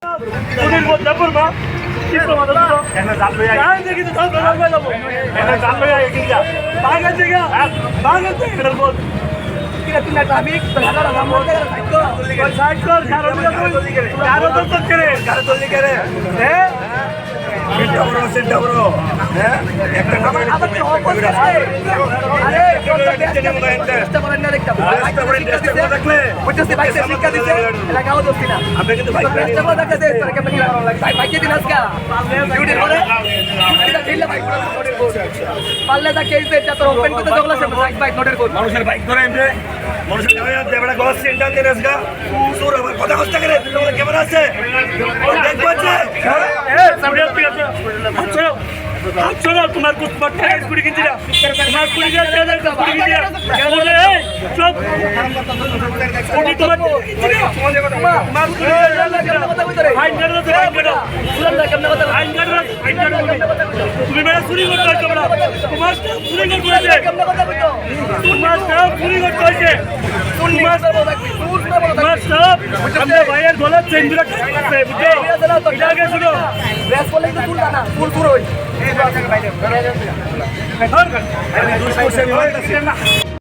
police বলতে করবা কি প্রমাণ দাও এখানে জাল লইয়া আই দেখি তো সব লাগবে যাব এখানে জাল লইয়া এগিয়ে যা বাগান থেকে বাগান থেকে এর বল কি তুই না ট্রাফিক তো হাজার হাজার মোটর সাইড কর কারো তো করে হ্যাঁ সেটা বড় হ্যাঁ একটা আবার তো অপরাধ আরে চেষ্টা করেন না দেখতে দেখলে বুঝছিস ভাই শিক্ষা দিতে লাগাও দোস্তি না আপনি কিন্তু ভাই চেষ্টা করে দেখতে দেন তার কেমন লাগা লাগে ভাই ভাইকে দিন আজকে ডিউটি করে এটা দিলে ভাই নোটের কোড পারলে দা কেস এটা তো ওপেন করতে জগলা সে বাইক নোটের কোড মানুষের বাইক ধরে এমনি মানুষের গাড়ি আছে বড় গস সেন্টার দিন আজকে সুর আমার কথা কষ্ট করে তোমার ক্যামেরা আছে দেখো আছে এ সামনে ঠিক আছে চলো তোমার কুছ পট্টা কুড়ি কিনছি না তোমার কুড়ি হাজার কুড়ি কিনছি না বলে এই চুপ কুড়ি তোমার তোমার কুড়ি হাজার কথা কইতে রে ফাইন কাটলো তো ফাইন কাটো বুঝলাম না কেমন কথা ফাইন কাটো তুমি মেরা চুরি করতে আসছো বড় তোমার চুরি করতে কেমন কথা কইতো তোমার সব চুরি করতে হইছে তোমার সব আমরা ভাইয়ের গলার চেন দুটো আছে বুঝছো এটা আগে শুনো ব্রেস বলে তো ফুল না ফুল পুরো হই এই বাইরে